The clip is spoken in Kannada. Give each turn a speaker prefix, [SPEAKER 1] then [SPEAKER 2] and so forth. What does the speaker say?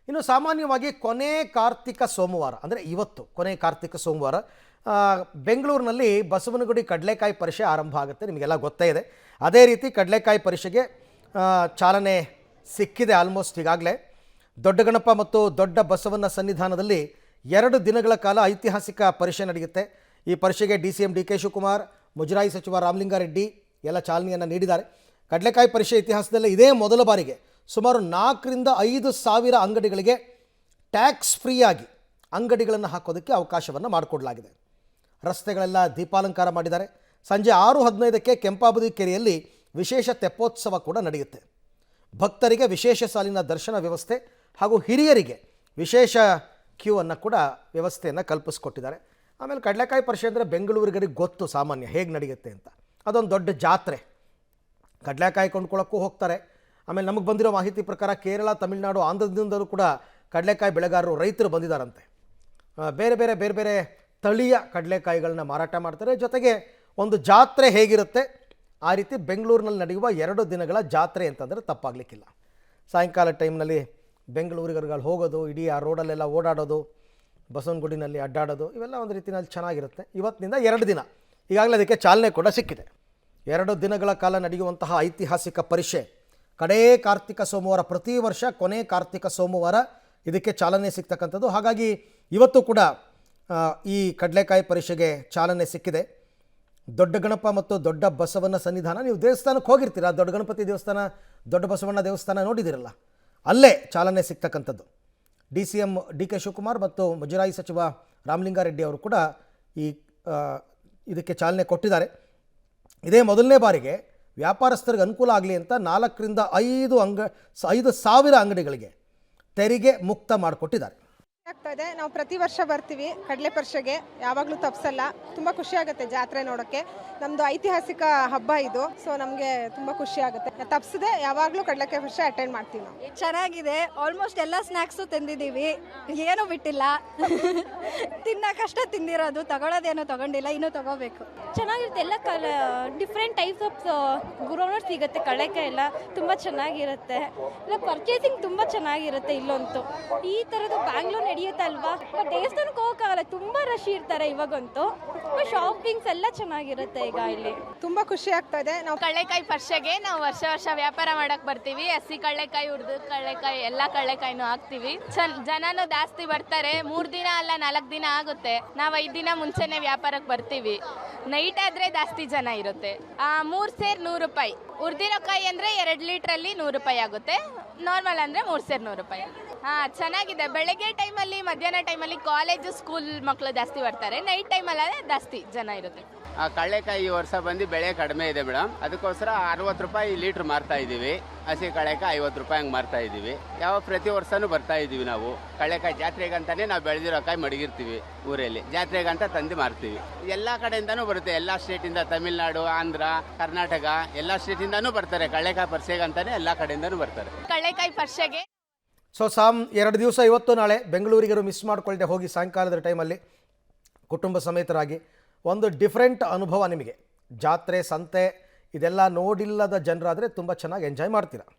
[SPEAKER 1] ಇನ್ನು ಸಾಮಾನ್ಯವಾಗಿ ಕೊನೆ ಕಾರ್ತಿಕ ಸೋಮವಾರ ಅಂದರೆ ಇವತ್ತು ಕೊನೆ ಕಾರ್ತಿಕ ಸೋಮವಾರ ಬೆಂಗಳೂರಿನಲ್ಲಿ ಬಸವನಗುಡಿ ಕಡಲೆಕಾಯಿ ಪರಿಷೆ ಆರಂಭ ಆಗುತ್ತೆ. ನಿಮಗೆಲ್ಲ ಗೊತ್ತೇ ಇದೆ. ಅದೇ ರೀತಿ ಕಡಲೆಕಾಯಿ ಪರಿಷೆಗೆ ಚಾಲನೆ ಸಿಕ್ಕಿದೆ ಆಲ್ಮೋಸ್ಟ್ ಈಗಾಗಲೇ. ದೊಡ್ಡ ಗಣಪ ಮತ್ತು ದೊಡ್ಡ ಬಸವನ ಸನ್ನಿಧಾನದಲ್ಲಿ 2 ದಿನಗಳ ಕಾಲ ಐತಿಹಾಸಿಕ ಪರಿಷೆ ನಡೆಯುತ್ತೆ. ಈ ಪರಿಷೆಗೆ DCM DK ಶಿವಕುಮಾರ್, ಮುಜರಾಯಿ ಸಚಿವ ರಾಮಲಿಂಗಾರೆಡ್ಡಿ ಎಲ್ಲ ಚಾಲನೆಯನ್ನು ನೀಡಿದ್ದಾರೆ. ಕಡಲೆಕಾಯಿ ಪರಿಷೆ ಇತಿಹಾಸದಲ್ಲೇ ಇದೇ ಮೊದಲ ಬಾರಿಗೆ ಸುಮಾರು 4 ರಿಂದ 5 ಸಾವಿರ ಅಂಗಡಿಗಳಿಗೆ ಟ್ಯಾಕ್ಸ್ ಫ್ರೀಯಾಗಿ ಅಂಗಡಿಗಳನ್ನು ಹಾಕೋದಕ್ಕೆ ಅವಕಾಶವನ್ನು ಮಾಡಿಕೊಡಲಾಗಿದೆ. ರಸ್ತೆಗಳೆಲ್ಲ ದೀಪಾಲಂಕಾರ ಮಾಡಿದ್ದಾರೆ. ಸಂಜೆ 6:15ಕ್ಕೆ ಕೆಂಪಾಬುದಿ ಕೆರೆಯಲ್ಲಿ ವಿಶೇಷ ತೆಪ್ಪೋತ್ಸವ ಕೂಡ ನಡೆಯುತ್ತೆ. ಭಕ್ತರಿಗೆ ವಿಶೇಷ ಸಾಲಿನ ದರ್ಶನ ವ್ಯವಸ್ಥೆ ಹಾಗೂ ಹಿರಿಯರಿಗೆ ವಿಶೇಷ ಕ್ಯೂ ಅನ್ನು ಕೂಡ ವ್ಯವಸ್ಥೆಯನ್ನು ಕಲ್ಪಿಸ್ಕೊಟ್ಟಿದ್ದಾರೆ. ಆಮೇಲೆ ಕಡಲೆಕಾಯಿ ಪರಿಷೆ ಅಂದರೆ ಬೆಂಗಳೂರಿಗರಿಗೆ ಗೊತ್ತು ಸಾಮಾನ್ಯ ಹೇಗೆ ನಡೆಯುತ್ತೆ ಅಂತ. ಅದೊಂದು ದೊಡ್ಡ ಜಾತ್ರೆ. ಕಡಲೆಕಾಯಿ ಕೊಂಡ್ಕೊಳ್ಳೋಕ್ಕೂ ಹೋಗ್ತಾರೆ. ಆಮೇಲೆ ನಮಗೆ ಬಂದಿರೋ ಮಾಹಿತಿ ಪ್ರಕಾರ ಕೇರಳ, ತಮಿಳುನಾಡು, ಆಂಧ್ರದಿಂದಲೂ ಕೂಡ ಕಡಲೆಕಾಯಿ ಬೆಳೆಗಾರರು, ರೈತರು ಬಂದಿದ್ದಾರಂತೆ. ಬೇರೆ ಬೇರೆ ತಳಿಯ ಕಡಲೆಕಾಯಿಗಳನ್ನ ಮಾರಾಟ ಮಾಡ್ತಾರೆ. ಜೊತೆಗೆ ಒಂದು ಜಾತ್ರೆ ಹೇಗಿರುತ್ತೆ ಆ ರೀತಿ ಬೆಂಗಳೂರಿನಲ್ಲಿ ನಡೆಯುವ 2 ದಿನಗಳ ಜಾತ್ರೆ ಅಂತಂದರೆ ತಪ್ಪಾಗಲಿಕ್ಕಿಲ್ಲ. ಸಾಯಂಕಾಲ ಟೈಮ್ನಲ್ಲಿ ಬೆಂಗಳೂರಿಗರುಗಳು ಹೋಗೋದು, ಇಡೀ ಆ ರೋಡಲ್ಲೆಲ್ಲ ಓಡಾಡೋದು, ಬಸವನಗುಡಿನಲ್ಲಿ ಅಡ್ಡಾಡೋದು, ಇವೆಲ್ಲ ಒಂದು ರೀತಿಯಲ್ಲಿ ಚೆನ್ನಾಗಿರುತ್ತೆ. ಇವತ್ತಿನಿಂದ 2 ದಿನ ಈಗಾಗಲೇ ಅದಕ್ಕೆ ಚಾಲನೆ ಕೂಡ ಸಿಕ್ಕಿದೆ. 2 ದಿನಗಳ ಕಾಲ ನಡೆಯುವಂತಹ ಐತಿಹಾಸಿಕ ಪರಿಷೆ ಕಡೇ ಕಾರ್ತಿಕ ಸೋಮವಾರ, ಪ್ರತಿ ವರ್ಷ ಕೊನೆ ಕಾರ್ತಿಕ ಸೋಮವಾರ ಇದಕ್ಕೆ ಚಾಲನೆ ಸಿಗ್ತಕ್ಕಂಥದ್ದು. ಹಾಗಾಗಿ ಇವತ್ತು ಕೂಡ ಈ ಕಡಲೆಕಾಯಿ ಪರಿಷೆಗೆ ಚಾಲನೆ ಸಿಕ್ಕಿದೆ. ದೊಡ್ಡ ಗಣಪ ಮತ್ತು ದೊಡ್ಡ ಬಸವನ ಸನ್ನಿಧಾನ, ನೀವು ದೇವಸ್ಥಾನಕ್ಕೆ ಹೋಗಿರ್ತೀರ, ದೊಡ್ಡ ಗಣಪತಿ ದೇವಸ್ಥಾನ, ದೊಡ್ಡ ಬಸವಣ್ಣ ದೇವಸ್ಥಾನ ನೋಡಿದಿರಲ್ಲ, ಅಲ್ಲೇ ಚಾಲನೆ ಸಿಗ್ತಕ್ಕಂಥದ್ದು. DCM DK ಶಿವಕುಮಾರ್ ಮತ್ತು ಮುಜರಾಯಿ ಸಚಿವ ರಾಮಲಿಂಗಾರೆಡ್ಡಿ ಅವರು ಕೂಡ ಇದಕ್ಕೆ ಚಾಲನೆ ಕೊಟ್ಟಿದ್ದಾರೆ. ಇದೇ ಮೊದಲನೇ ಬಾರಿಗೆ ವ್ಯಾಪಾರಸ್ಥರಿಗೆ ಅನುಕೂಲ ಆಗಲಿ ಅಂತ 4 ರಿಂದ 5 ಸಾವಿರ ಅಂಗಡಿಗಳಿಗೆ ತೆರಿಗೆ ಮುಕ್ತ ಮಾಡಿಕೊಟ್ಟಿದ್ದಾರೆ.
[SPEAKER 2] ಆಗ್ತಾ ಇದೆ. ನಾವು ಪ್ರತಿ ವರ್ಷ ಬರ್ತೀವಿ ಕಡಲೆ ಪರಿಷೆಗೆ, ಯಾವಾಗಲೂ ತಪ್ಸಲ್ಲ. ತುಂಬ ಖುಷಿ ಆಗುತ್ತೆ ಜಾತ್ರೆ ನೋಡೋಕ್ಕೆ. ನಮ್ಮದು ಐತಿಹಾಸಿಕ ಹಬ್ಬ ಇದು. ಸೊ ನಮಗೆ ತುಂಬ ಖುಷಿ ಆಗುತ್ತೆ. ತಪ್ಸದೆ ಯಾವಾಗಲೂ ಕಡಲೆಕಾಯಿ ಪರಿಷೆ ಅಟೆಂಡ್ ಮಾಡ್ತೀವಿ ನಾವು.
[SPEAKER 3] ಚೆನ್ನಾಗಿದೆ. ಆಲ್ಮೋಸ್ಟ್ ಎಲ್ಲ ಸ್ನ್ಯಾಕ್ಸು ತಿಂದಿದ್ದೀವಿ, ಏನೂ ಬಿಟ್ಟಿಲ್ಲ. ತಿನ್ನೋಕಷ್ಟೇ ತಿಂದಿರೋದು, ತಗೊಳ್ಳೋದೇನೋ ತಗೊಂಡಿಲ್ಲ, ಇನ್ನೂ ತಗೋಬೇಕು.
[SPEAKER 4] ಚೆನ್ನಾಗಿರುತ್ತೆ. ಎಲ್ಲ ಡಿಫ್ರೆಂಟ್ ಟೈಪ್ಸ್ ಆಫ್ ಗ್ರೌಂಡ್ನಟ್ ಸಿಗುತ್ತೆ. ಕಡಲೆಕಾಯಿ ಎಲ್ಲ ತುಂಬ ಚೆನ್ನಾಗಿರುತ್ತೆ. ಇಲ್ಲ ಪರ್ಚೇಸಿಂಗ್ ತುಂಬ ಚೆನ್ನಾಗಿರುತ್ತೆ. ಇಲ್ಲಂತೂ ಈ ಥರದ್ದು ಬ್ಯಾಂಗ್ಳೂರ್ ನಡೆಯುತ್ತೆ ಅಲ್ವಾ. ಬಟ್ ದೇವಸ್ಥಾನಕ್ಕೆ ಹೋಗೋಕ್ಕಾಗಲ್ಲ, ತುಂಬ ರಶ್ ಇರ್ತಾರೆ ಇವಾಗಂತೂ. ಶಾಪಿಂಗ್ಸ್ ಎಲ್ಲ ಚೆನ್ನಾಗಿರುತ್ತೆ ಈಗ ಇಲ್ಲಿ.
[SPEAKER 2] ತುಂಬ ಖುಷಿ ಆಗ್ತಾ ಇದೆ.
[SPEAKER 5] ನಾವು ಕಡಲೆಕಾಯಿ ಪರಿಷೆಗೆ ನಾವು ವರ್ಷ ವ್ಯಾಪಾರ ಮಾಡಕ್ ಬರ್ತೀವಿ. ಹಸಿ ಕಡಲೆಕಾಯಿ, ಹುರಿದ ಕಡಲೆಕಾಯಿ, ಎಲ್ಲ ಕಡಲೆಕಾಯಿನೂ ಹಾಕ್ತಿವಿ. ಜನನು ಜಾಸ್ತಿ ಬರ್ತಾರೆ. 3 ದಿನ ಅಲ್ಲ 4 ದಿನ ಆಗುತ್ತೆ. ನಾವು 5 ದಿನ ಮುಂಚೆನೆ ವ್ಯಾಪಾರಕ್ಕೆ ಬರ್ತೀವಿ. ನೈಟ್ ಆದ್ರೆ ಜಾಸ್ತಿ ಜನ ಇರುತ್ತೆ. 3 ಸೇರ್ 100 ರೂಪಾಯಿ. ಹುರಿದಿರೋ ಕಾಯಿ ಅಂದ್ರೆ 2 ಲೀಟ್ರಲ್ಲಿ 100 ರೂಪಾಯಿ ಆಗುತ್ತೆ. ನಾರ್ಮಲ್ ಅಂದ್ರೆ 3 ಸೇರ್ 100 ರೂಪಾಯಿ. ಚೆನ್ನಾಗಿದೆ. ಬೆಳಗ್ಗೆ ಟೈಮಲ್ಲಿ, ಮಧ್ಯಾಹ್ನ ಟೈಮಲ್ಲಿ ಕಾಲೇಜು, ಸ್ಕೂಲ್ ಮಕ್ಕಳು ಜಾಸ್ತಿ ಬರ್ತಾರೆ. ನೈಟ್ ಟೈಮಲ್ಲಿ ಜಾಸ್ತಿ ಜನ ಇರುತ್ತೆ.
[SPEAKER 6] ಕಡಲೆಕಾಯಿ ಈ ವರ್ಷ ಬಂದು ಬೆಳೆ ಕಡಿಮೆ ಇದೆ ಮೇಡಮ್. ಅದಕ್ಕೋಸ್ಕರ 60 ರೂಪಾಯಿ ಲೀಟ್ರ್ ಮಾರ್ತಾ ಇದ್ದೀವಿ. ಹಸಿ ಕಡಲೆಕಾಯಿ 50 ರೂಪಾಯಿ ಹಂಗೆ ಮಾರ್ತಾ ಇದ್ದೀವಿ. ಪ್ರತಿ ವರ್ಷನೂ ಬರ್ತಾ ಇದ್ದೀವಿ ನಾವು. ಕಡಲೆಕಾಯಿ ಜಾತ್ರೆಗಂತಾನೆ ನಾವು ಬೆಳೆದಿರೋ ಕಾಯಿ ಮಡಗಿರ್ತೀವಿ ಊರಲ್ಲಿ. ಜಾತ್ರೆಗಂತ ತಂದು ಮಾರ್ತೀವಿ. ಎಲ್ಲ ಕಡೆಯಿಂದನೂ ಬರುತ್ತೆ. ಎಲ್ಲ ಸ್ಟೇಟಿಂದ, ತಮಿಳುನಾಡು, ಆಂಧ್ರ, ಕರ್ನಾಟಕ ಎಲ್ಲ ಸ್ಟೇಟಿಂದನೂ ಬರ್ತಾರೆ. ಕಡಲೆಕಾಯಿ ಪರಿಷೆಗಂತಾನೆ ಎಲ್ಲ ಕಡೆಯಿಂದನೂ ಬರ್ತಾರೆ.
[SPEAKER 5] ಕಡಲೆಕಾಯಿ ಪರಿಷೆಗೆ
[SPEAKER 1] 2 ದಿವಸ ಇವತ್ತು ನಾಳೆ ಬೆಂಗಳೂರಿಗರು ಮಿಸ್ ಮಾಡ್ಕೊಳ್ದೆ ಹೋಗಿ ಸಾಯಂಕಾಲದ ಟೈಮಲ್ಲಿ ಕುಟುಂಬ ಸಮೇತರಾಗಿ ಒಂದು ಡಿಫ್ರೆಂಟ್ ಅನುಭವ ನಿಮಗೆ. ಜಾತ್ರೆ, ಸಂತೆ ಇದೆಲ್ಲ ನೋಡಿಲ್ಲದ ಜನರಾದರೆ ತುಂಬ ಚೆನ್ನಾಗಿ ಎಂಜಾಯ್ ಮಾಡ್ತೀರಾ.